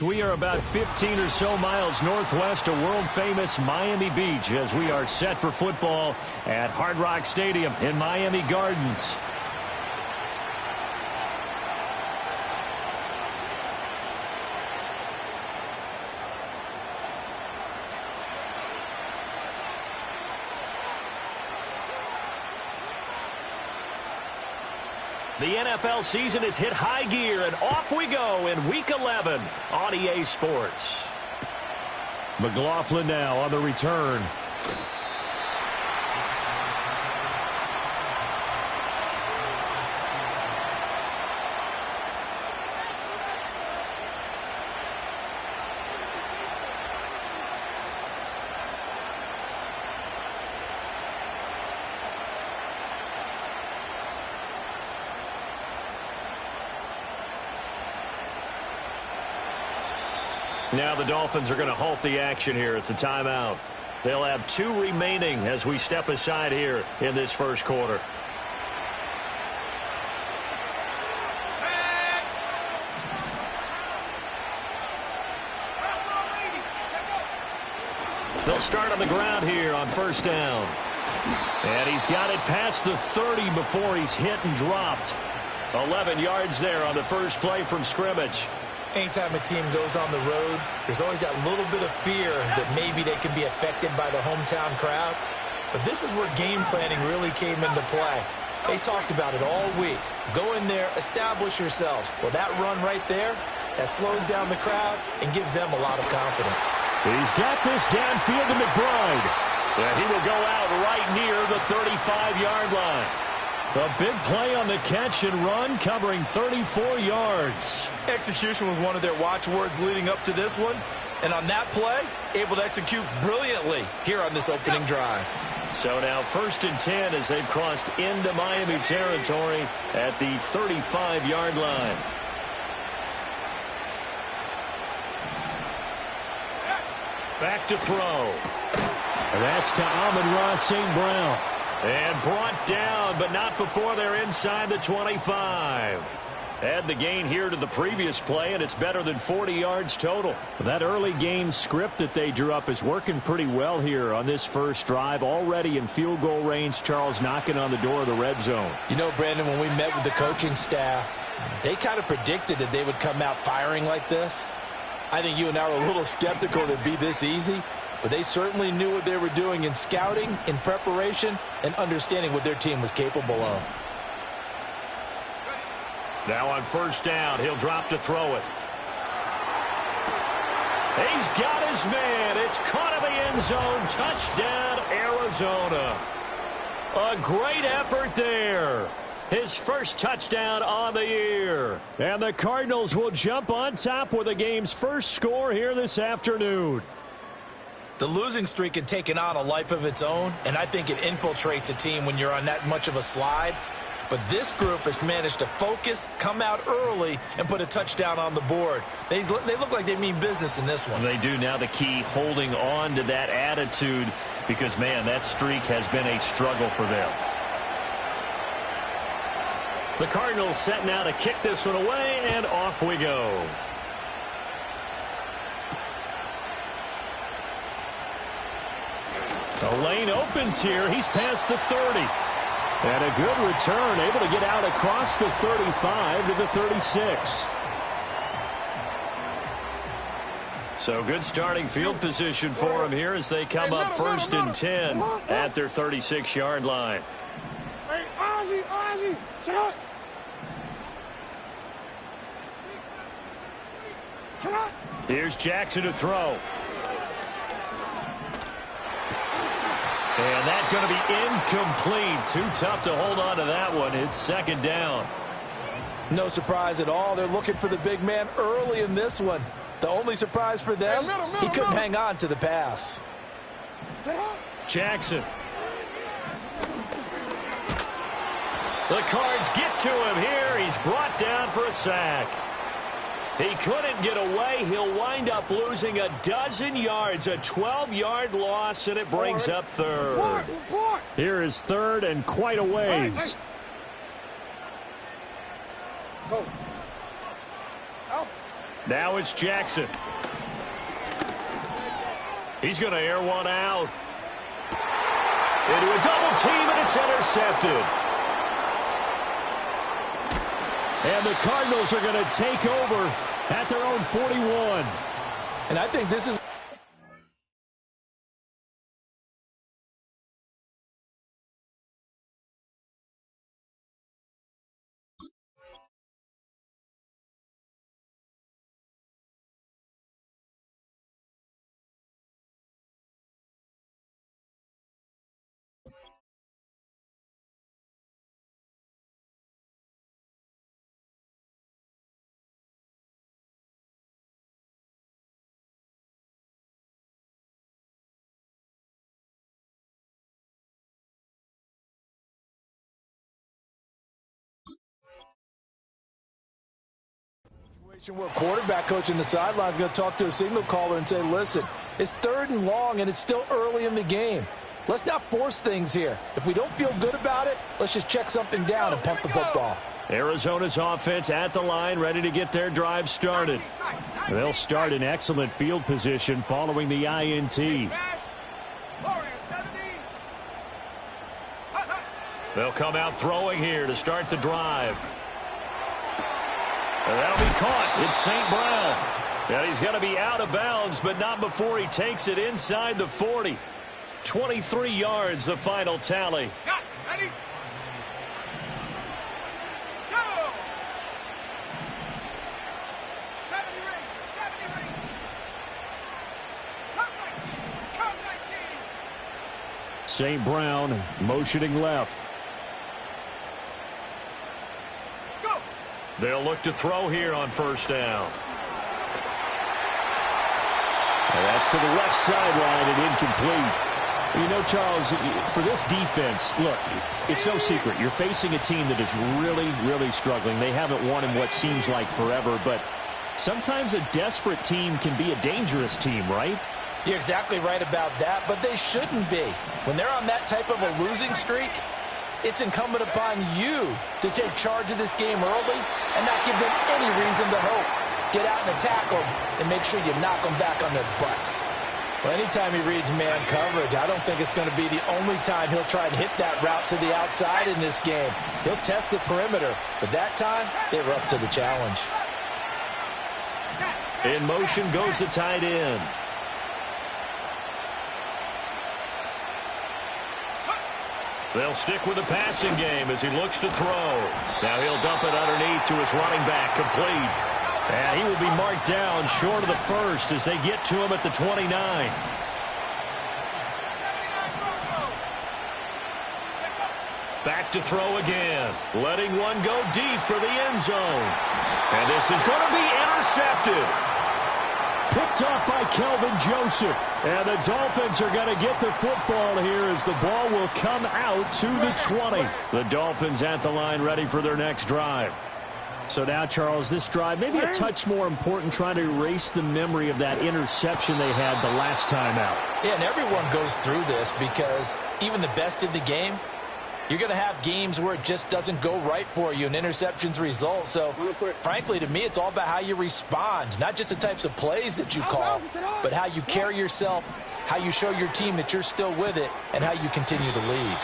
We are about 15 or so miles northwest of world-famous Miami Beach as we are set for football at Hard Rock Stadium in Miami Gardens. The NFL season has hit high gear, and off we go in Week 11 on EA Sports. McLaughlin now on the return. Now the Dolphins are going to halt the action here. It's a timeout. They'll have 2 remaining as we step aside here in this first quarter. They'll start on the ground here on first down. And he's got it past the 30 before he's hit and dropped. 11 yards there on the first play from scrimmage. Anytime a team goes on the road, there's always that little bit of fear that maybe they can be affected by the hometown crowd. But this is where game planning really came into play. They talked about it all week. Go in there, establish yourselves. Well, that run right there, that slows down the crowd and gives them a lot of confidence. He's got this downfield to McBride. And he will go out right near the 35-yard line. A big play on the catch and run, covering 34 yards. Execution was one of their watchwords leading up to this one. And on that play, able to execute brilliantly here on this opening drive. So now 1st and 10 as they've crossed into Miami territory at the 35-yard line. Back to throw. And that's to Amon-Ra St. Brown. And brought down, but not before they're inside the 25. Add the gain here to the previous play, and it's better than 40 yards total. That early game script that they drew up is working pretty well here on this first drive. Already in field goal range, Charles knocking on the door of the red zone. You know, Brandon, when we met with the coaching staff, they kind of predicted that they would come out firing like this. I think you and I were a little skeptical that it'd be this easy. But they certainly knew what they were doing in scouting, in preparation, and understanding what their team was capable of. Now on first down, he'll drop to throw it. He's got his man. It's caught in the end zone. Touchdown, Arizona. A great effort there. His first touchdown on the year. And the Cardinals will jump on top with the game's first score here this afternoon. The losing streak had taken on a life of its own, and I think it infiltrates a team when you're on that much of a slide. But this group has managed to focus, come out early, and put a touchdown on the board. They look like they mean business in this one. They do. Now the key, holding on to that attitude, because, man, that streak has been a struggle for them. The Cardinals set now to kick this one away, and off we go. The lane opens here. He's past the 30. And a good return, able to get out across the 35 to the 36. So good starting field position for him here as they come up 1st and 10 at their 36-yard line. Hey, Ozzie, shut up. Shut up. Here's Jackson to throw. And that's going to be incomplete. Too tough to hold on to that one. It's 2nd down. No surprise at all. They're looking for the big man early in this one. The only surprise for them, he couldn't hang on to the pass. Jackson. The Cards get to him here. He's brought down for a sack. He couldn't get away. He'll wind up losing a dozen yards, a 12-yard loss, and it brings up third. Here is third and quite a ways. Go. Now it's Jackson. He's going to air one out. Into a double team, and it's intercepted. And the Cardinals are going to take over at their own 41. And I think this is where quarterback coach in the sideline is going to talk to a signal caller and say, listen, it's third and long and it's still early in the game. Let's not force things here. If we don't feel good about it, let's just check something down and punt the football. Arizona's offense at the line, ready to get their drive started. They'll start in excellent field position following the INT. They'll come out throwing here to start the drive. And that'll be caught. It's St. Brown. And he's going to be out of bounds, but not before he takes it inside the 40. 23 yards, the final tally. Ready? Go! 70 ring. Come 19. St. Brown motioning left. They'll look to throw here on first down. And that's to the left sideline and incomplete. You know, Charles, for this defense, look, it's no secret. You're facing a team that is really, really struggling. They haven't won in what seems like forever, but sometimes a desperate team can be a dangerous team, right? You're exactly right about that, but they shouldn't be. When they're on that type of a losing streak, it's incumbent upon you to take charge of this game early and not give them any reason to hope. Get out and attack them and make sure you knock them back on their butts. Well, anytime he reads man coverage, I don't think it's going to be the only time he'll try and hit that route to the outside in this game. He'll test the perimeter, but that time they were up to the challenge. In motion goes the tight end. They'll stick with the passing game as he looks to throw. Now he'll dump it underneath to his running back, complete. And he will be marked down short of the first as they get to him at the 29. Back to throw again. Letting one go deep for the end zone. And this is going to be intercepted. Picked off by Kelvin Joseph. And the Dolphins are going to get the football here as the ball will come out to the 20. The Dolphins at the line ready for their next drive. So now, Charles, this drive maybe a touch more important, trying to erase the memory of that interception they had the last time out. Yeah, and everyone goes through this because even the best in the game, you're going to have games where it just doesn't go right for you and interceptions result. So, frankly, to me, it's all about how you respond, not just the types of plays that you call, but how you carry yourself, how you show your team that you're still with it, and how you continue to lead.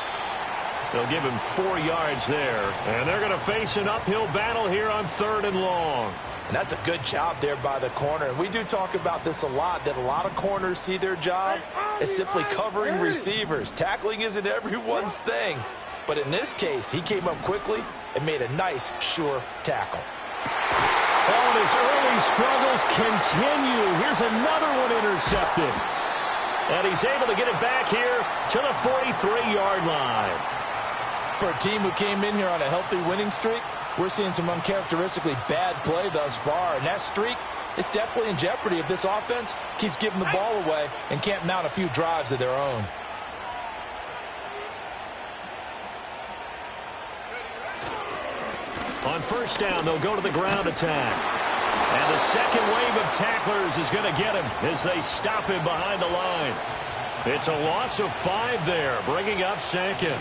They'll give him 4 yards there, and they're going to face an uphill battle here on 3rd and long. And that's a good job there by the corner. And we do talk about this a lot, that a lot of corners see their job as simply covering receivers. Tackling isn't everyone's thing. But in this case, he came up quickly and made a nice, sure tackle. Oh, and his early struggles continue. Here's another one intercepted. And he's able to get it back here to the 43-yard line. For a team who came in here on a healthy winning streak, we're seeing some uncharacteristically bad play thus far. And that streak is definitely in jeopardy if this offense keeps giving the ball away and can't mount a few drives of their own. On first down, they'll go to the ground attack. And the second wave of tacklers is going to get him as they stop him behind the line. It's a loss of 5 there, bringing up second.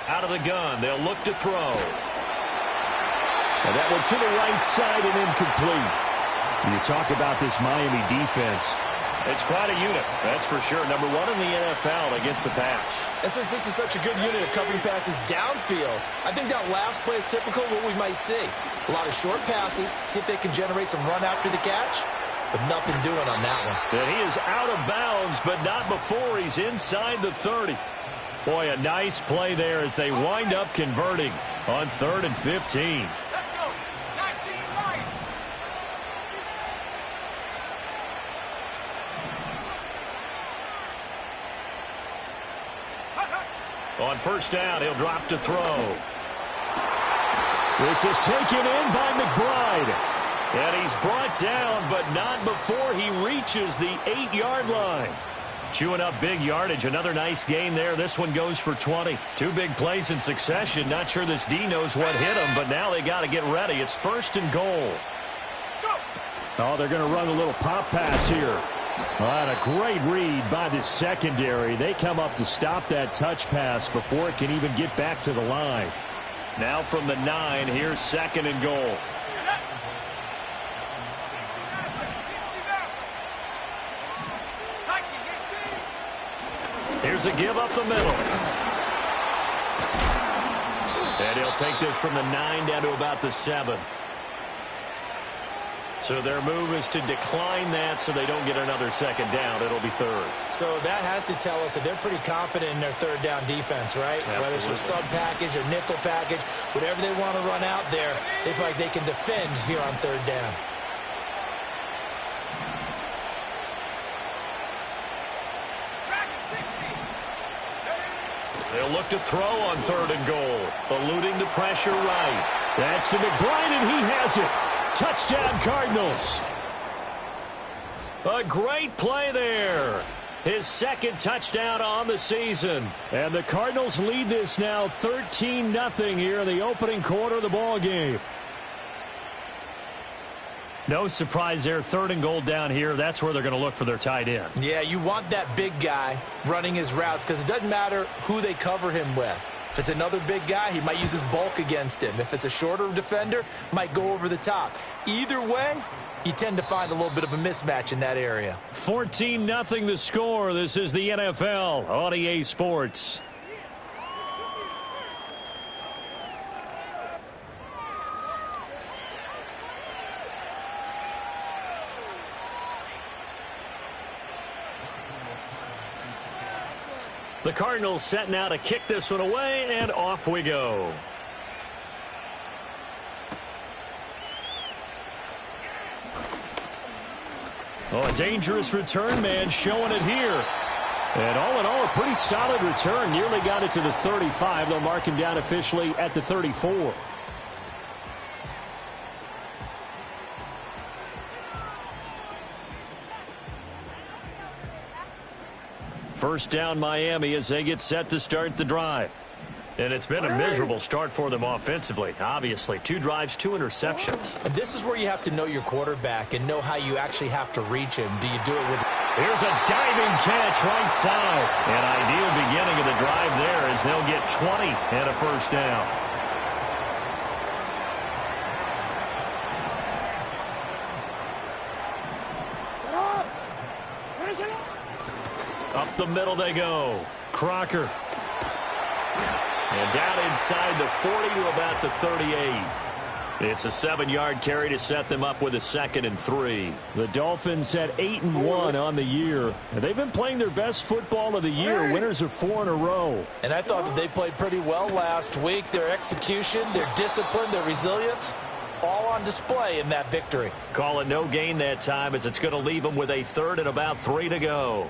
Out of the gun, they'll look to throw. And that one to the right side and incomplete. You talk about this Miami defense. It's quite a unit, that's for sure. Number 1 in the NFL against the pass. And since this is such a good unit of covering passes downfield, I think that last play is typical of what we might see. A lot of short passes, see if they can generate some run after the catch, but nothing doing on that one. And he is out of bounds, but not before he's inside the 30. Boy, a nice play there as they wind up converting on 3rd and 15. Let's go. 19 right. On first down, he'll drop to throw. This is taken in by McBride. And he's brought down, but not before he reaches the 8-yard line. Chewing up big yardage. Another nice gain there. This one goes for 20. 2 big plays in succession. Not sure this D knows what hit him, but now they got to get ready. It's 1st and goal. Oh, they're going to run a little pop pass here. And a great read by the secondary. They come up to stop that touch pass before it can even get back to the line. Now from the 9, here's 2nd and goal. Here's a give up the middle. And he'll take this from the 9 down to about the 7. So their move is to decline that so they don't get another 2nd down. It'll be 3rd. So that has to tell us that they're pretty confident in their 3rd down defense, right? Absolutely. Whether it's a sub package or nickel package, whatever they want to run out there, they feel like they can defend here on 3rd down. They'll look to throw on 3rd and goal. Eluding the pressure right. That's to McBride, and he has it. Touchdown, Cardinals. A great play there. His 2nd touchdown on the season. And the Cardinals lead this now 13-0 here in the opening quarter of the ball game. No surprise there. 3rd and goal down here. That's where they're going to look for their tight end. Yeah, you want that big guy running his routes because it doesn't matter who they cover him with. If it's another big guy, he might use his bulk against him. If it's a shorter defender, might go over the top. Either way, you tend to find a little bit of a mismatch in that area. 14-0 the score. This is the NFL on EA Sports. The Cardinals setting out to kick this one away, and off we go. Oh, a dangerous return man showing it here. And all in all, a pretty solid return. Nearly got it to the 35. They'll mark him down officially at the 34. First down Miami as they get set to start the drive. And it's been a miserable start for them offensively. Obviously, 2 drives, 2 interceptions. And this is where you have to know your quarterback and know how you actually have to reach him. Do you do it with... Here's a diving catch right side. An ideal beginning of the drive there as they'll get 20 and a first down. Up the middle they go. Crocker. And down inside the 40 to about the 38. It's a 7-yard carry to set them up with a 2nd and 3. The Dolphins at 8-1 on the year. And they've been playing their best football of the year. Winners of 4 in a row. And I thought that they played pretty well last week. Their execution, their discipline, their resilience, all on display in that victory. Call it no gain that time as it's going to leave them with a 3rd and about 3 to go.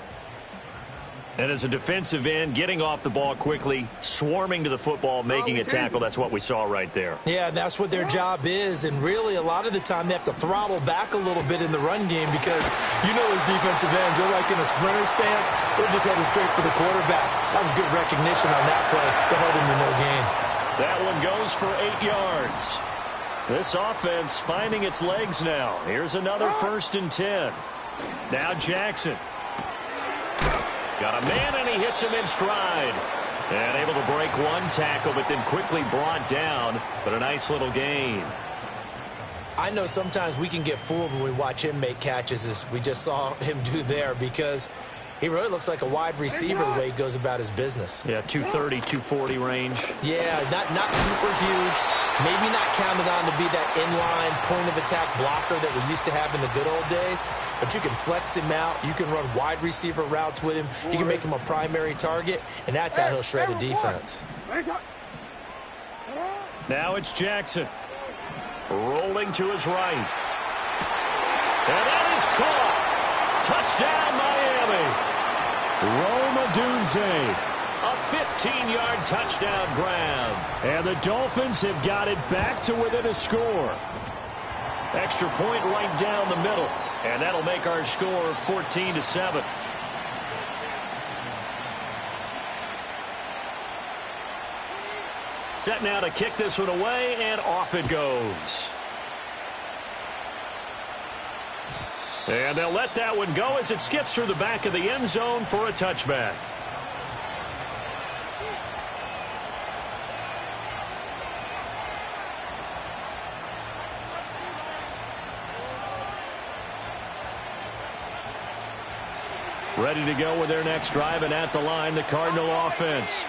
And as a defensive end, getting off the ball quickly, swarming to the football, making a tackle, that's what we saw right there. Yeah, that's what their job is. And really, a lot of the time, they have to throttle back a little bit in the run game because you know those defensive ends, they're like in a sprinter stance. They're just headed straight for the quarterback. That was good recognition on that play to hold him to no gain. That one goes for 8 yards. This offense finding its legs now. Here's another 1st and 10. Now Jackson. Got a man, and he hits him in stride. And able to break one tackle, but then quickly brought down. But a nice little gain. I know sometimes we can get fooled when we watch him make catches, as we just saw him do there, because he really looks like a wide receiver the way he goes about his business. Yeah, 230, 240 range. Yeah, not super huge. Maybe not counted on to be that inline point-of-attack blocker that we used to have in the good old days. But you can flex him out. You can run wide receiver routes with him. You can make him a primary target, and that's how he'll shred a defense. Now it's Jackson. Rolling to his right. And that is caught. Touchdown, Miami. Rome Odunze. A 15-yard touchdown grab. And the Dolphins have got it back to within a score. Extra point right down the middle. And that'll make our score 14-7. Set now to kick this one away, and off it goes. And they'll let that one go as it skips through the back of the end zone for a touchback. Ready to go with their next drive, and at the line, the Cardinal offense.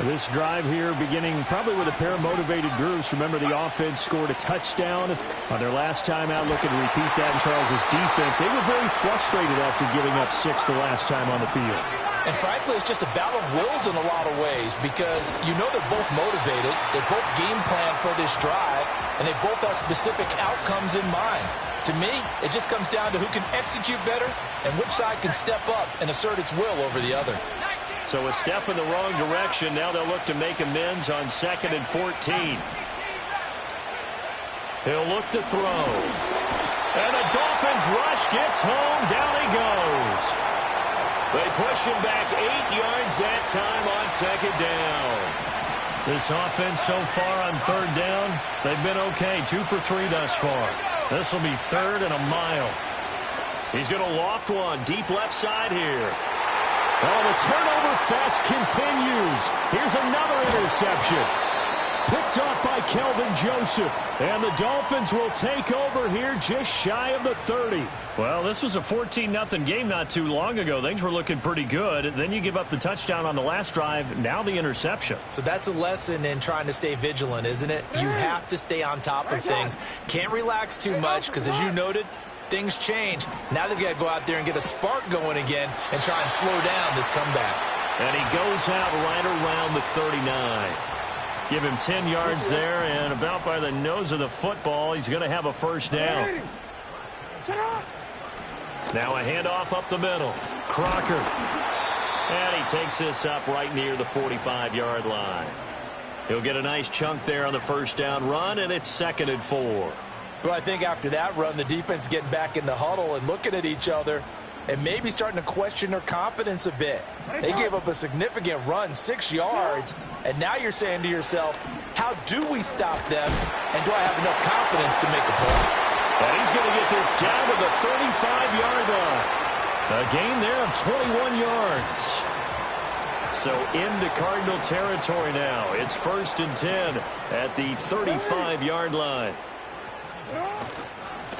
This drive here beginning probably with a pair of motivated groups. Remember, the offense scored a touchdown on their last time out, looking to repeat that in Charles' defense. They were very frustrated after giving up 6 the last time on the field. And frankly, it's just a battle of wills in a lot of ways because you know they're both motivated. They both game plan for this drive, and they both have specific outcomes in mind. To me, it just comes down to who can execute better and which side can step up and assert its will over the other. So a step in the wrong direction. Now they'll look to make amends on 2nd and 14. He'll look to throw. And the Dolphins rush gets home. Down he goes. They push him back 8 yards that time on 2nd down. This offense so far on 3rd down, they've been okay. 2 for 3 thus far. This will be 3rd and a mile. He's going to loft one deep left side here. Oh, the turnover fest continues. Here's another interception. Picked off by Kelvin Joseph. And the Dolphins will take over here just shy of the 30. Well, this was a 14-0 game not too long ago. Things were looking pretty good. Then you give up the touchdown on the last drive. Now the interception. So that's a lesson in trying to stay vigilant, isn't it? You have to stay on top of things. Can't relax too much because, as you noted, things change. Now they've got to go out there and get a spark going again and try and slow down this comeback. And he goes out right around the 39. Give him 10 yards there, and about by the nose of the football, he's going to have a 1st down. Now a handoff up the middle. Crocker. And he takes this up right near the 45-yard line. He'll get a nice chunk there on the 1st down run, and it's 2nd and 4. Well, I think after that run, the defense is getting back in the huddle and looking at each other and maybe starting to question their confidence a bit. They gave up a significant run, 6 yards, and now you're saying to yourself, how do we stop them, and do I have enough confidence to make a play? And he's going to get this down to the 35-yard line. A gain there of 21 yards. So into Cardinal territory now. It's 1st and 10 at the 35-yard line.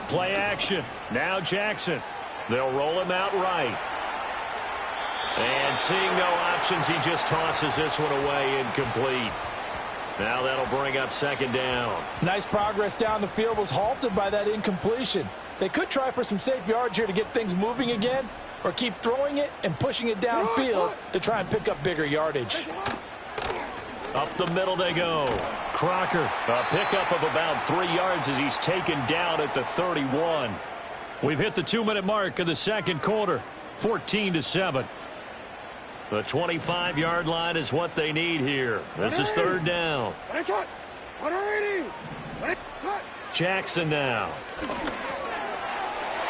Play action. Now Jackson. They'll roll him out right. And seeing no options, he just tosses this one away incomplete. Now that'll bring up 2nd down. Nice progress down the field was halted by that incompletion. They could try for some safe yards here to get things moving again, or keep throwing it and pushing it downfield to try and pick up bigger yardage. Up the middle they go. Crocker, a pickup of about 3 yards as he's taken down at the 31. We've hit the 2-minute mark of the 2nd quarter, 14-7. The 25-yard line is what they need here. This is third down. Jackson now.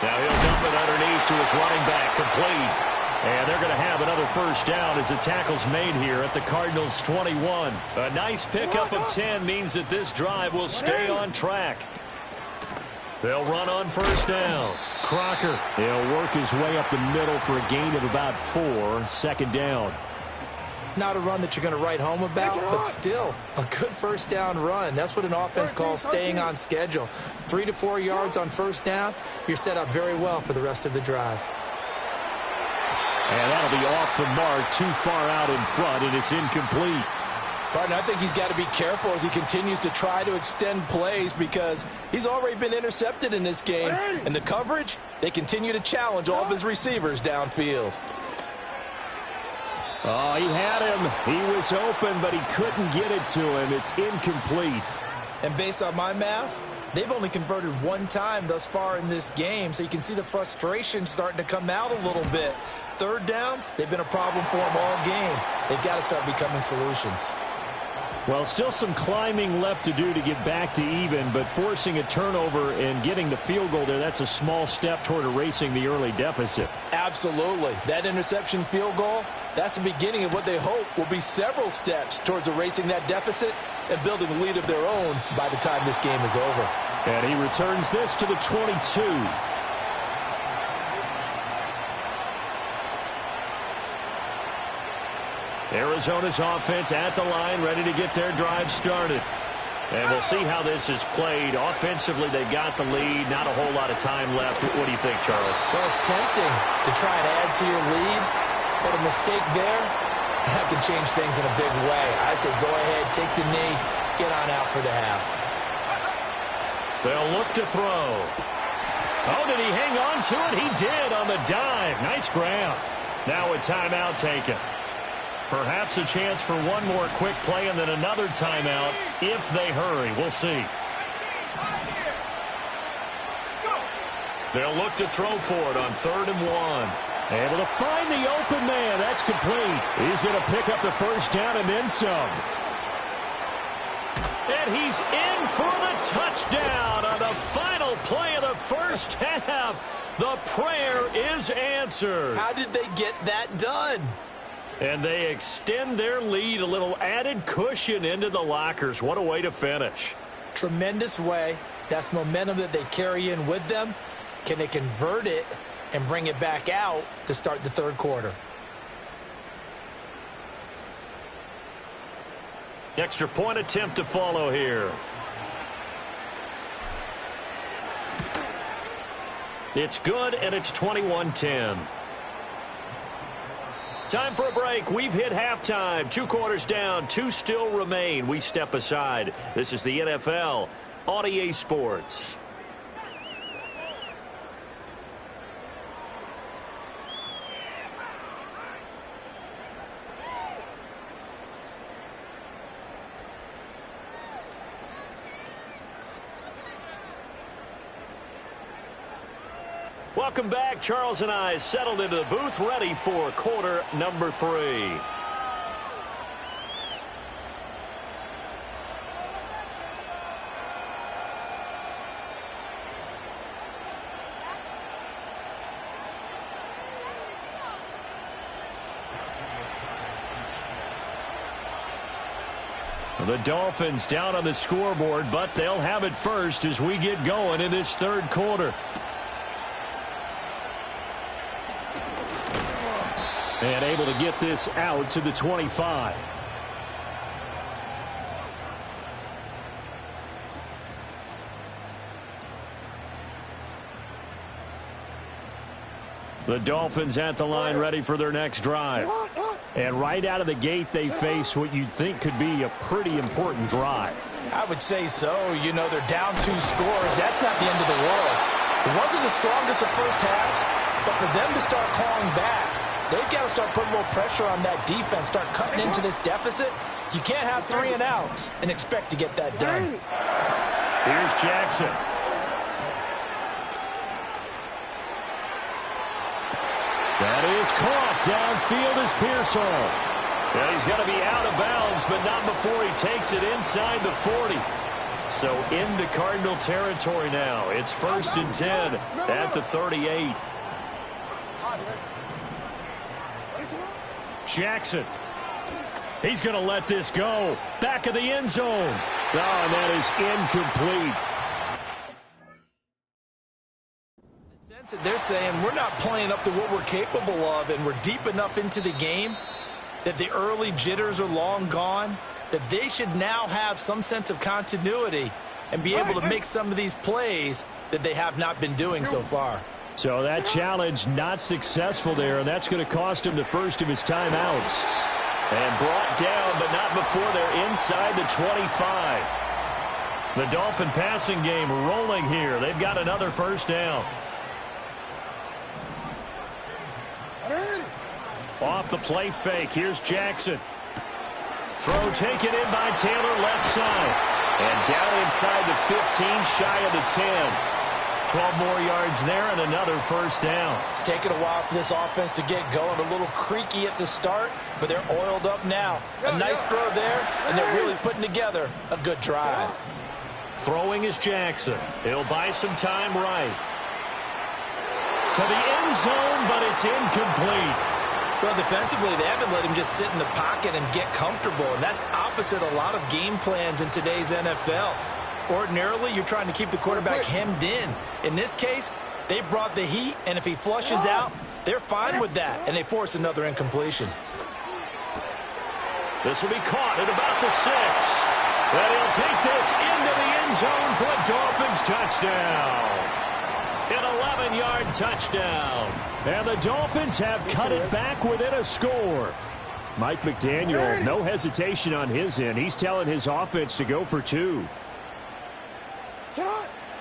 Now he'll dump it underneath to his running back, complete. And they're going to have another first down as the tackle's made here at the Cardinals' 21. A nice pickup of 10 means that this drive will stay on track. They'll run on first down. Crocker. He'll work his way up the middle for a gain of about 4. Second down. Not a run that you're going to write home about, but still a good first down run. That's what an offense calls staying on schedule. 3 to 4 yards on first down. You're set up very well for the rest of the drive. And that'll be off the mark, too far out in front, and it's incomplete. Partner, I think he's got to be careful as he continues to try to extend plays because he's already been intercepted in this game. And the coverage, they continue to challenge all of his receivers downfield. Oh, he had him. He was open, but he couldn't get it to him. It's incomplete. And based on my math, they've only converted one time thus far in this game, so you can see the frustration starting to come out a little bit. Third downs, they've been a problem for them all game. They've got to start becoming solutions. Well, still some climbing left to do to get back to even, but forcing a turnover and getting the field goal there, that's a small step toward erasing the early deficit. Absolutely. That interception field goal, that's the beginning of what they hope will be several steps towards erasing that deficit and building a lead of their own by the time this game is over. And he returns this to the 22. Arizona's offense at the line, ready to get their drive started. And we'll see how this is played. Offensively, they got the lead. Not a whole lot of time left. What do you think, Charles? Well, it's tempting to try and add to your lead, but a mistake there, that can change things in a big way. I say go ahead, take the knee, get on out for the half. They'll look to throw. Oh, did he hang on to it? He did on the dive. Nice grab. Now a timeout taken. Perhaps a chance for one more quick play and then another timeout if they hurry. We'll see. They'll look to throw for it on 3rd and 1. Able to find the open man. That's complete. He's going to pick up the first down and then some. And he's in for the touchdown on the final play of the first half. The prayer is answered. How did they get that done? And they extend their lead, a little added cushion into the lockers. What a way to finish. Tremendous way. That's momentum that they carry in with them. Can they convert it and bring it back out to start the third quarter? Extra point attempt to follow here. It's good, and it's 21-10. Time for a break. We've hit halftime. 2 quarters down. 2 still remain. We step aside. This is the NFL on EA Sports. Welcome back. Charles and I settled into the booth, ready for quarter number 3. The Dolphins down on the scoreboard, but they'll have it first as we get going in this third quarter. And able to get this out to the 25. The Dolphins at the line ready for their next drive. And right out of the gate, they face what you'd think could be a pretty important drive. I would say so. You know, they're down 2 scores. That's not the end of the world. It wasn't the strongest of first halves, but for them to start clawing back, they've got to start putting more pressure on that defense, start cutting into this deficit. You can't have 3 and outs and expect to get that done. Here's Jackson. That is caught. Downfield is Pearsall. Yeah, he's going to be out of bounds, but not before he takes it inside the 40. So into Cardinal territory now. It's 1st and 10 at the 38. Jackson. He's going to let this go. Back of the end zone. Oh, and that is incomplete. The sense that they're saying we're not playing up to what we're capable of, and we're deep enough into the game that the early jitters are long gone, that they should now have some sense of continuity and be able to make some of these plays that they have not been doing so far. So that challenge not successful there, and that's going to cost him the first of his timeouts. And brought down, but not before they're inside the 25. The Dolphin passing game rolling here. They've got another first down. Off the play fake. Here's Jackson. Throw taken in by Taylor, left side. And down inside the 15, shy of the 10. 12 more yards there and another first down. It's taken a while for this offense to get going. A little creaky at the start, but they're oiled up now. A nice throw there, and they're really putting together a good drive. Throwing is Jackson. He'll buy some time right. To the end zone, but it's incomplete. Well, defensively, they haven't let him just sit in the pocket and get comfortable, and that's opposite a lot of game plans in today's NFL. Ordinarily, you're trying to keep the quarterback hemmed in. In this case, they brought the heat, and if he flushes out, they're fine with that, and they force another incompletion. This will be caught at about the 6. And he'll take this into the end zone for a Dolphins touchdown. An 11-yard touchdown. And the Dolphins have cut it back within a score. Mike McDaniel, no hesitation on his end. He's telling his offense to go for 2.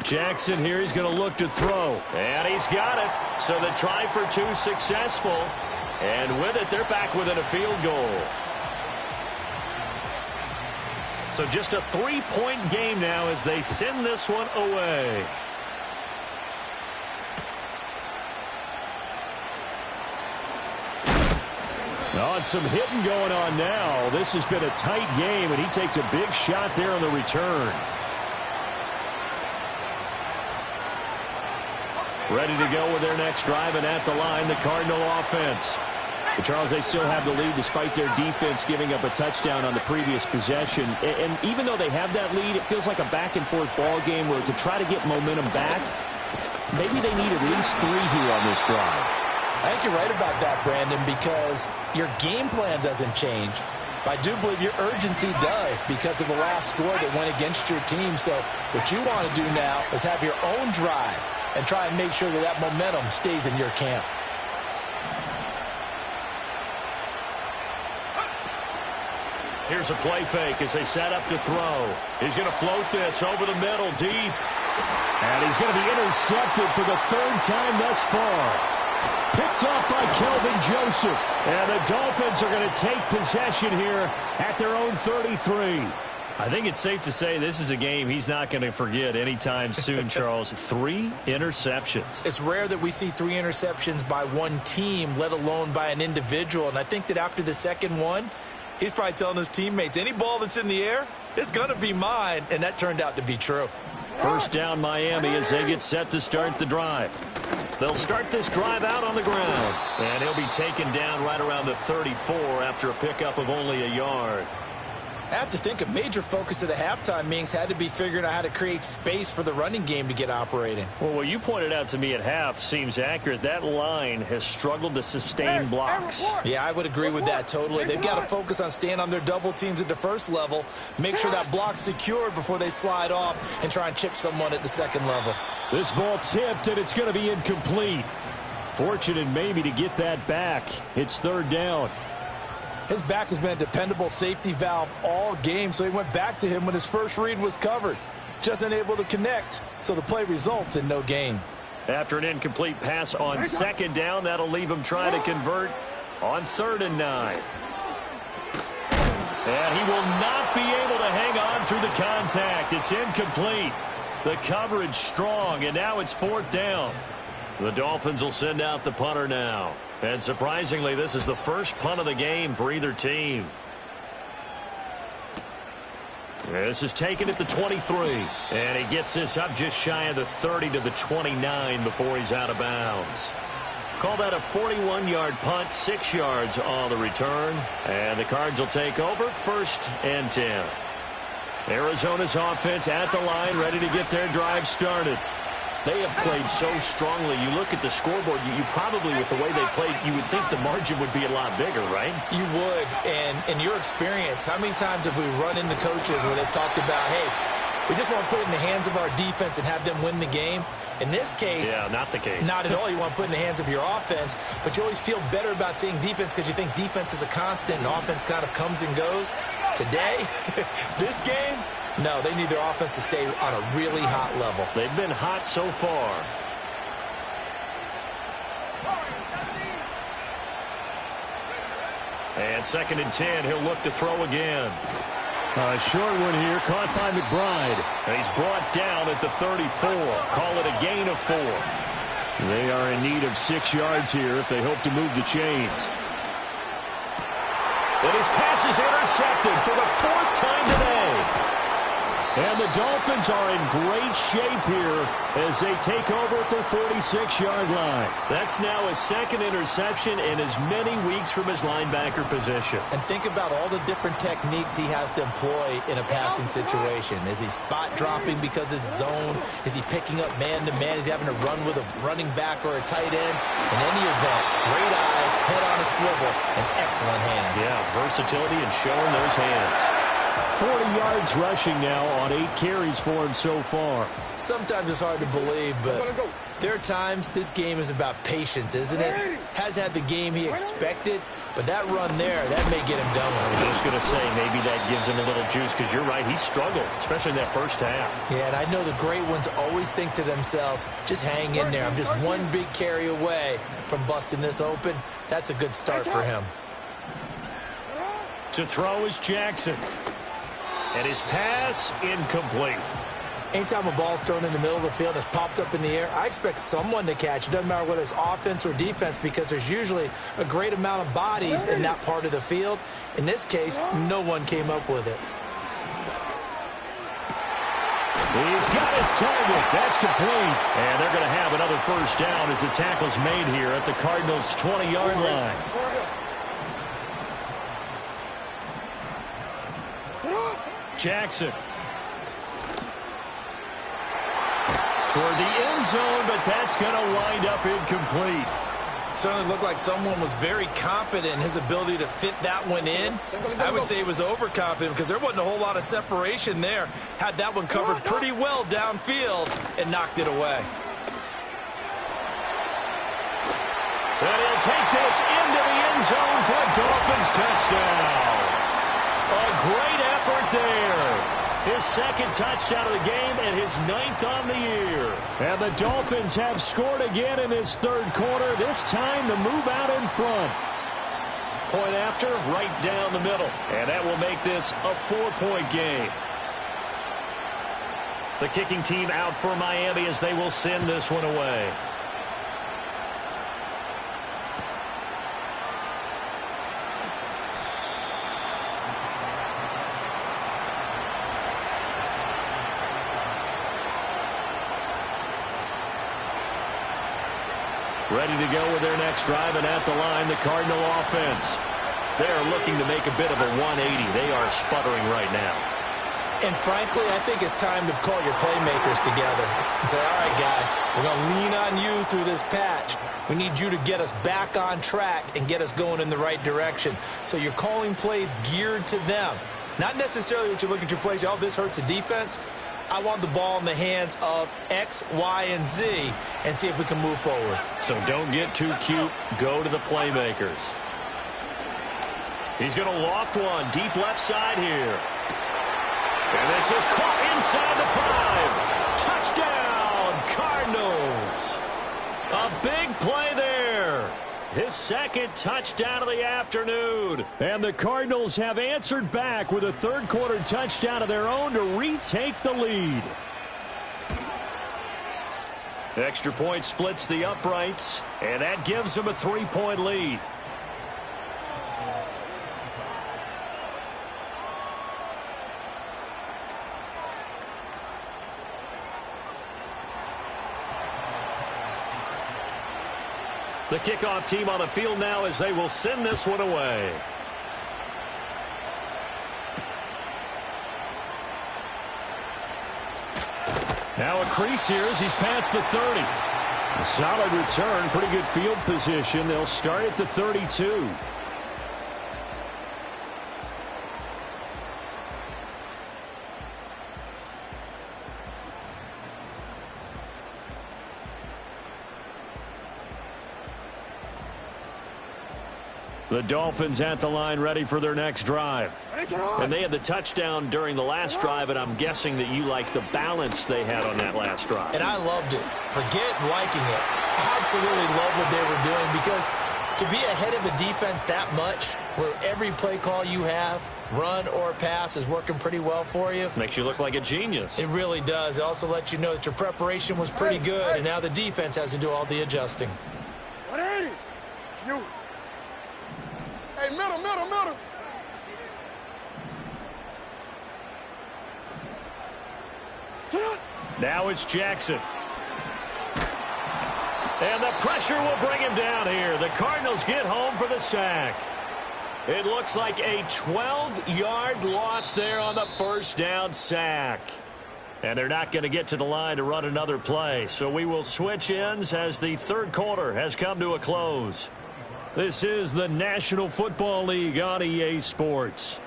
Jackson here, he's going to look to throw. And he's got it. So the try for 2 successful. And with it, they're back within a field goal. So just a 3-point game now as they send this one away. Oh, and some hitting going on now. This has been a tight game, and he takes a big shot there on the return. Ready to go with their next drive, and at the line, the Cardinal offense. But Charles, they still have the lead despite their defense giving up a touchdown on the previous possession. And even though they have that lead, it feels like a back-and-forth ball game where to try to get momentum back, maybe they need at least 3 here on this drive. I think you're right about that, Brandon, because your game plan doesn't change. I do believe your urgency does because of the last score that went against your team. So what you want to do now is have your own drive and try and make sure that that momentum stays in your camp. Here's a play fake as they set up to throw. He's going to float this over the middle, deep. And he's going to be intercepted for the 3rd time thus far. Picked off by Kelvin Joseph. And the Dolphins are going to take possession here at their own 33. I think it's safe to say this is a game he's not going to forget anytime soon, Charles. 3 interceptions. It's rare that we see 3 interceptions by one team, let alone by an individual. And I think that after the second one, he's probably telling his teammates, any ball that's in the air, it's going to be mine. And that turned out to be true. First down, Miami, as they get set to start the drive. They'll start this drive out on the ground. And he'll be taken down right around the 34 after a pickup of only a yard. I have to think a major focus of the halftime meetings had to be figuring out how to create space for the running game to get operating. Well, what you pointed out to me at half seems accurate. That line has struggled to sustain blocks. Yeah, I would agree with that totally. They've got to focus on staying on their double teams at the first level, make sure that block's secured before they slide off and try and chip someone at the second level. This ball tipped, and it's going to be incomplete. Fortunate maybe to get that back. It's 3rd down. His back has been a dependable safety valve all game, so he went back to him when his first read was covered. Just unable to connect, so the play results in no gain. After an incomplete pass on 2nd down, that'll leave him trying to convert on 3rd and 9. And he will not be able to hang on through the contact. It's incomplete. The coverage strong, and now it's 4th down. The Dolphins will send out the punter now. And surprisingly, this is the first punt of the game for either team. This is taken at the 23. And he gets this up just shy of the 30 to the 29 before he's out of bounds. Call that a 41-yard punt, 6 yards on the return. And the Cards will take over 1st and 10. Arizona's offense at the line, ready to get their drive started. They have played so strongly. You look at the scoreboard, you probably, with the way they played, you would think the margin would be a lot bigger, right? You would. And in your experience, how many times have we run into coaches where they've talked about, hey, we just want to put it in the hands of our defense and have them win the game? In this case, yeah, not the case. Not at all. You want to put it in the hands of your offense, but you always feel better about seeing defense because you think defense is a constant and offense kind of comes and goes. Today, this game, no, they need their offense to stay on a really hot level. They've been hot so far. And 2nd and 10, he'll look to throw again. A short one here, caught by McBride. And he's brought down at the 34. Call it a gain of 4. They are in need of 6 yards here if they hope to move the chains. And his pass is intercepted for the 4th time today. And the Dolphins are in great shape here as they take over at their 46-yard line. That's now his 2nd interception in as many weeks from his linebacker position. And think about all the different techniques he has to employ in a passing situation. Is he spot dropping because it's zone? Is he picking up man-to-man? Is he having to run with a running back or a tight end? In any event, great eyes, head on a swivel, and excellent hands. Yeah, versatility and showing those hands. 40 yards rushing now on 8 carries for him so far. Sometimes it's hard to believe, but there are times this game is about patience, isn't it? Has had the game he expected, but that run there, that may get him going. I was just going to say, maybe that gives him a little juice, because you're right, he struggled, especially in that first half. Yeah, and I know the great ones always think to themselves, just hang in there. I'm just one big carry away from busting this open. That's a good start for him. To throw is Jackson. And his pass incomplete. Anytime a ball's thrown in the middle of the field and it's popped up in the air, I expect someone to catch. It doesn't matter whether it's offense or defense because there's usually a great amount of bodies in that part of the field. In this case, no one came up with it. He's got his target. That's complete. And they're going to have another 1st down as the tackle's made here at the Cardinals' 20-yard line. Jackson. Toward the end zone, but that's going to wind up incomplete. Certainly looked like someone was very confident in his ability to fit that one in. I would say he was overconfident because there wasn't a whole lot of separation there. Had that one covered pretty well downfield and knocked it away. And he'll take this into the end zone for a Dolphins touchdown. A great effort there. His 2nd touchdown of the game and his 9th on the year. And the Dolphins have scored again in this 3rd quarter, this time to move out in front. Point after, right down the middle. And that will make this a 4-point game. The kicking team out for Miami as they will send this one away. Ready to go with their next drive, and at the line, the Cardinal offense. They're looking to make a bit of a 180. They are sputtering right now. And frankly, I think it's time to call your playmakers together and say, all right, guys, we're going to lean on you through this patch. We need you to get us back on track and get us going in the right direction. So you're calling plays geared to them. Not necessarily what you look at your plays, oh, this hurts the defense. I want the ball in the hands of X, Y, and Z and see if we can move forward. So don't get too cute. Go to the playmakers. He's going to loft one deep left side here. And this is caught inside the 5. Touchdown, Cardinals. A big play there. His 2nd touchdown of the afternoon. And the Cardinals have answered back with a 3rd quarter touchdown of their own to retake the lead. Extra point splits the uprights, and that gives them a 3-point lead. The kickoff team on the field now as they will send this one away. Now a crease here as he's past the 30. A solid return, pretty good field position. They'll start at the 32. The Dolphins at the line ready for their next drive. And they had the touchdown during the last drive, and I'm guessing that you like the balance they had on that last drive. And I loved it. Forget liking it. Absolutely love what they were doing, because to be ahead of a defense that much, where every play call you have, run or pass, is working pretty well for you. Makes you look like a genius. It really does. It also lets you know that your preparation was pretty good, and now the defense has to do all the adjusting. 180. You. Hey, middle. Now it's Jackson. And the pressure will bring him down here. The Cardinals get home for the sack. It looks like a 12-yard loss there on the first down sack. And they're not going to get to the line to run another play. So we will switch ends as the third quarter has come to a close. This is the National Football League on EA Sports.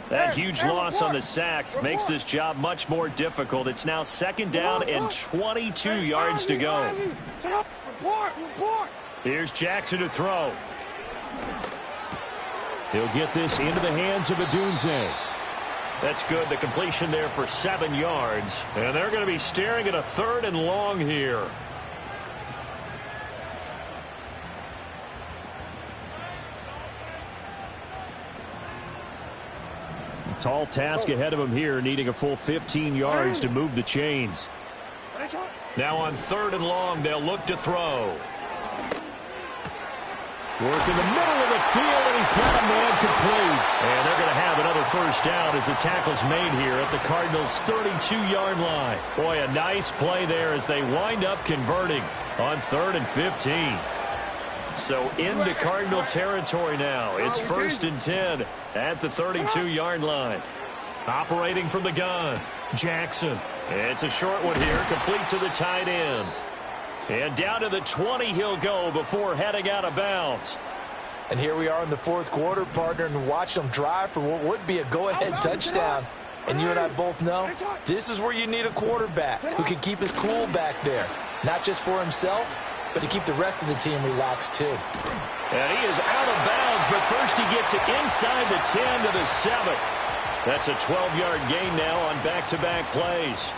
That huge loss on the sack makes this job much more difficult. It's now second down and 22 yards to go. Here's Jackson to throw. He'll get this into the hands of Adunze. That's good. The completion there for 7 yards. And they're going to be staring at a 3rd and long here. Tall task ahead of him here, needing a full 15 yards to move the chains. Now on 3rd and long, they'll look to throw. Work in the middle of the field, and he's got a man complete. And they're going to have another first down as the tackle's made here at the Cardinals' 32-yard line. Boy, a nice play there as they wind up converting on 3rd and 15. So into Cardinal territory now. It's 1st and 10 at the 32-yard line. Operating from the gun, Jackson. It's a short one here, complete to the tight end. And down to the 20 he'll go before heading out of bounds. And here we are in the 4th quarter, partner, and watch them drive for what would be a go-ahead touchdown. And you and I both know this is where you need a quarterback who can keep his cool back there. Not just for himself, but to keep the rest of the team relaxed too. And he is out of bounds, but first he gets it inside the 10 to the 7. That's a 12-yard gain now on back-to-back plays.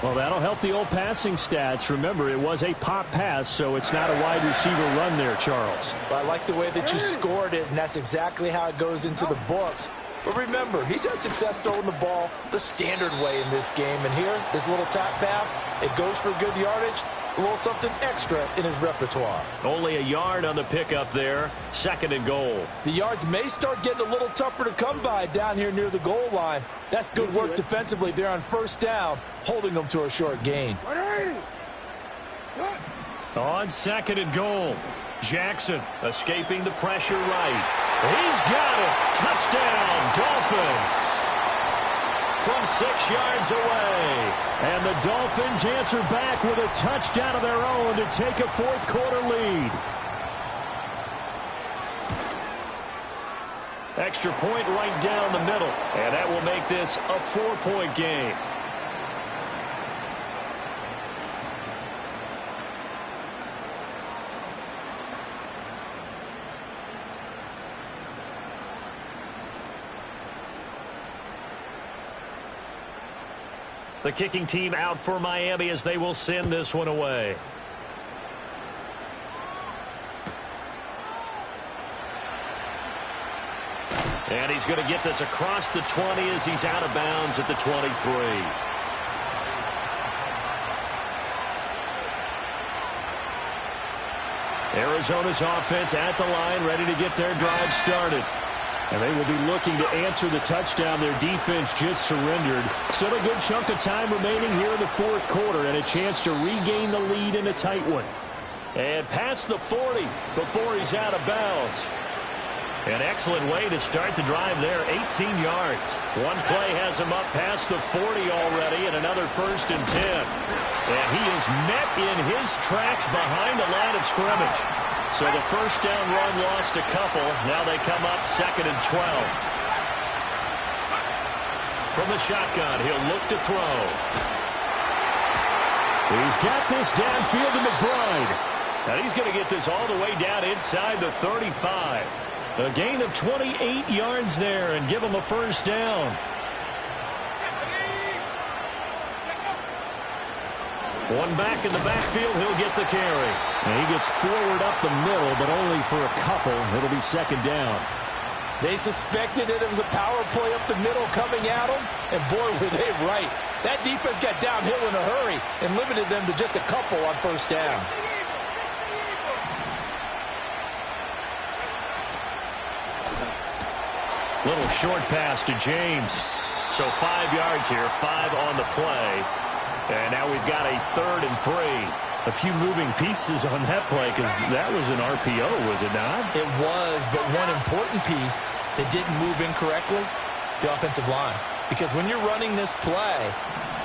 Well, that'll help the old passing stats. Remember, it was a pop pass, so it's not a wide receiver run there, Charles. Well, I like the way that you scored it, and that's exactly how it goes into the books. But remember, he's had success throwing the ball the standard way in this game. And here, this little tap pass, it goes for good yardage. A little something extra in his repertoire. Only a yard on the pickup there. 2nd and goal. The yards may start getting a little tougher to come by down here near the goal line. That's good work defensively there on 1st down, holding them to a short gain. On 2nd and goal, Jackson escaping the pressure right. He's got it. Touchdown, Dolphins. From 6 yards away. And the Dolphins answer back with a touchdown of their own to take a 4th quarter lead. Extra point right down the middle. And that will make this a 4-point game. The kicking team out for Miami as they will send this one away. And he's going to get this across the 20 as he's out of bounds at the 23. Arizona's offense at the line, ready to get their drive started. And they will be looking to answer the touchdown their defense just surrendered. Still a good chunk of time remaining here in the fourth quarter and a chance to regain the lead in a tight one. And past the 40 before he's out of bounds. An excellent way to start the drive there, 18 yards. One play has him up past the 40 already, and another 1st and 10. And he is met in his tracks behind the line of scrimmage. So the first down run lost a couple. Now they come up 2nd and 12. From the shotgun, he'll look to throw. He's got this downfield to McBride. And he's going to get this all the way down inside the 35. A gain of 28 yards there and give him a first down. One back in the backfield, he'll get the carry. And he gets forward up the middle, but only for a couple. It'll be 2nd down. They suspected it was a power play up the middle coming at them, and boy, were they right. That defense got downhill in a hurry and limited them to just a couple on first down. Little short pass to James. So 5 yards here, 5 on the play. And now we've got a 3rd and 3. A few moving pieces on that play because that was an RPO, was it not? It was, but one important piece that didn't move incorrectly, the offensive line. Because when you're running this play,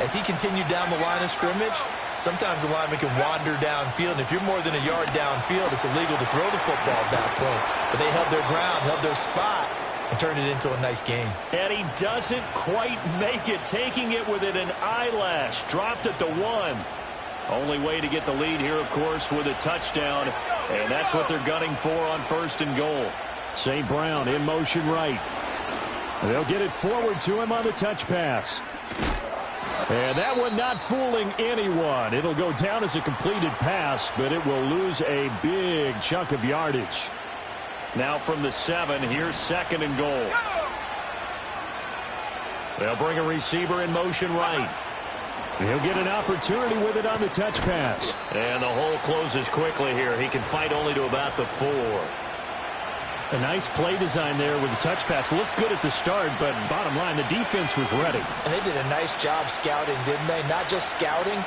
as he continued down the line of scrimmage, sometimes the lineman can wander downfield. And if you're more than a yard downfield, it's illegal to throw the football at that point. But they held their ground, held their spot, and turned it into a nice game. And he doesn't quite make it, taking it within an eyelash. Dropped at the 1. Only way to get the lead here, of course, with a touchdown. And that's what they're gunning for on 1st and goal. St. Brown in motion right. They'll get it forward to him on the touch pass. And that one not fooling anyone. It'll go down as a completed pass, but it will lose a big chunk of yardage. Now from the 7, here's 2nd and goal. They'll bring a receiver in motion right. He'll get an opportunity with it on the touch pass. And the hole closes quickly here. He can fight only to about the 4. A nice play design there with the touch pass. Looked good at the start, but bottom line, the defense was ready. And they did a nice job scouting, didn't they? Not just scouting,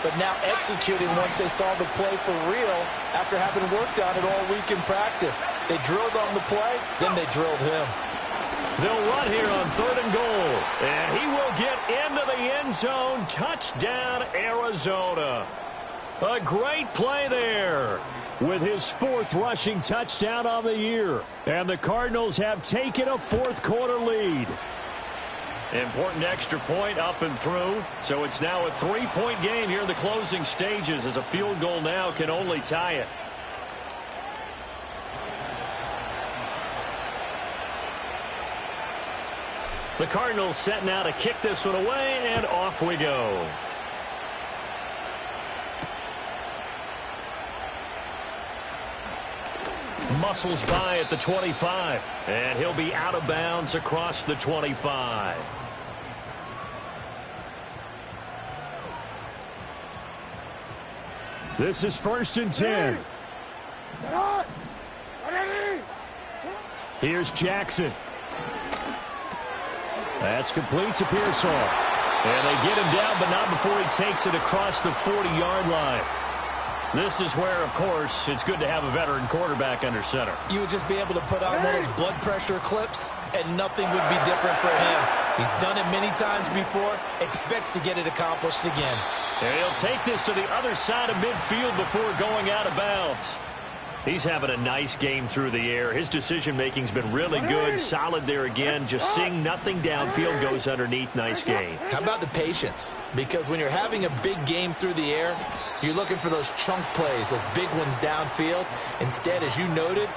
but now executing once they saw the play for real after having worked on it all week in practice. They drilled on the play, then they drilled him. They'll run here on 3rd and goal. And he will get into the end zone. Touchdown, Arizona. A great play there. With his 4th rushing touchdown on the year. And the Cardinals have taken a 4th quarter lead. Important extra point up and through. So it's now a 3-point game here in the closing stages, as a field goal now can only tie it. The Cardinals setting out to kick this one away, and off we go. Muscles by at the 25, and he'll be out of bounds across the 25. This is 1st and 10. Here's Jackson. That's complete to Pearsall. And they get him down, but not before he takes it across the 40-yard line. This is where, of course, it's good to have a veteran quarterback under center. You would just be able to put on one of those blood pressure clips, and nothing would be different for him. He's done it many times before, expects to get it accomplished again. And he'll take this to the other side of midfield before going out of bounds. He's having a nice game through the air. His decision-making's been really good. Solid there again. Just seeing nothing downfield, goes underneath. Nice game. How about the patience? Because when you're having a big game through the air, you're looking for those chunk plays, those big ones downfield. Instead, as you noted,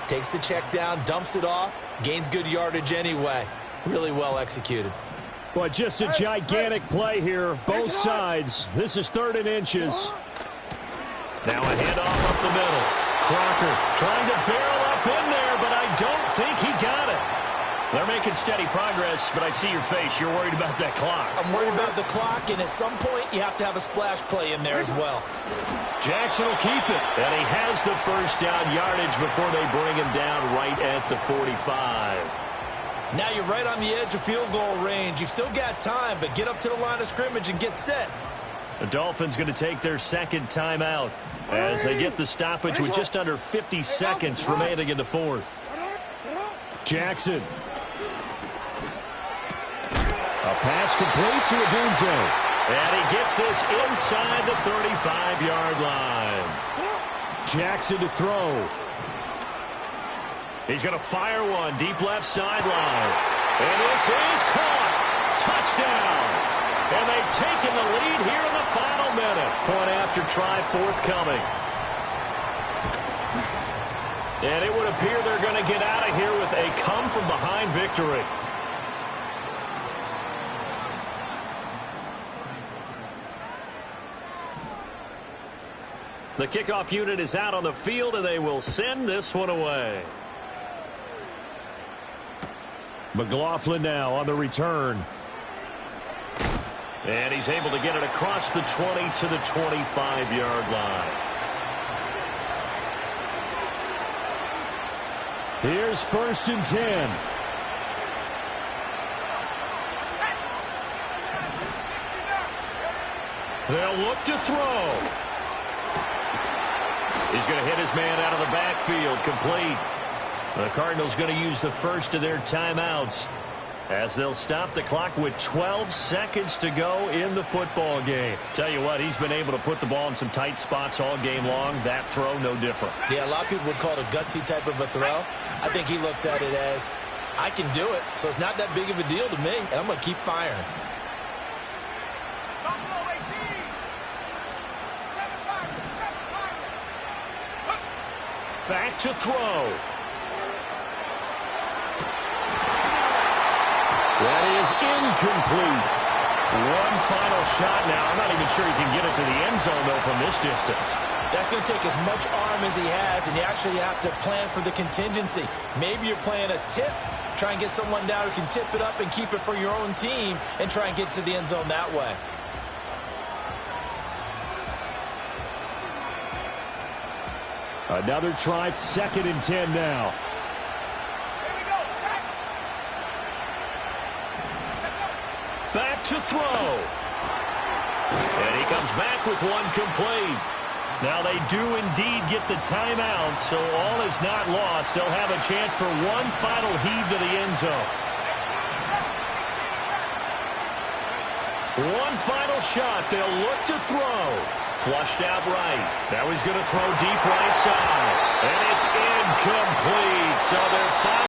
takes the check down, dumps it off, gains good yardage anyway. Really well executed. Well, just a gigantic play here, both sides. This is 3rd and inches. Now a handoff up the middle. Crocker trying to barrel up in there, but I don't think he got it. They're making steady progress, but I see your face. You're worried about that clock. I'm worried about the clock, and at some point, you have to have a splash play in there as well. Jackson will keep it, and he has the first down yardage before they bring him down right at the 45. Now you're right on the edge of field goal range. You've still got time, but get up to the line of scrimmage and get set. The Dolphins going to take their second timeout as they get the stoppage with just under 50 seconds remaining in the 4th. Jackson. A pass complete to Odunze. And he gets this inside the 35-yard line. Jackson to throw. He's going to fire one deep left sideline. And this is caught. Touchdown. And they've taken the lead here in the final minute. Point after try forthcoming. And it would appear they're going to get out of here with a come-from-behind victory. The kickoff unit is out on the field, and they will send this one away. McLaughlin now on the return. And he's able to get it across the 20 to the 25-yard line. Here's 1st and 10. They'll look to throw. He's going to hit his man out of the backfield, complete. The Cardinals going to use the first of their timeouts as they'll stop the clock with 12 seconds to go in the football game. Tell you what, he's been able to put the ball in some tight spots all game long. That throw, no different. Yeah, a lot of people would call it a gutsy type of a throw. I think he looks at it as, I can do it, so it's not that big of a deal to me, and I'm going to keep firing. Back to throw. That is incomplete. One final shot now. I'm not even sure he can get it to the end zone, though, from this distance. That's going to take as much arm as he has, and you actually have to plan for the contingency. Maybe you're playing a tip. Try and get someone down who can tip it up and keep it for your own team and try and get to the end zone that way. Another try, 2nd and 10 now. Back to throw. And he comes back with one complete. Now they do indeed get the timeout, so all is not lost. They'll have a chance for one final heave to the end zone. One final shot. They'll look to throw. Flushed out right. Now he's going to throw deep right side. And it's incomplete. So they're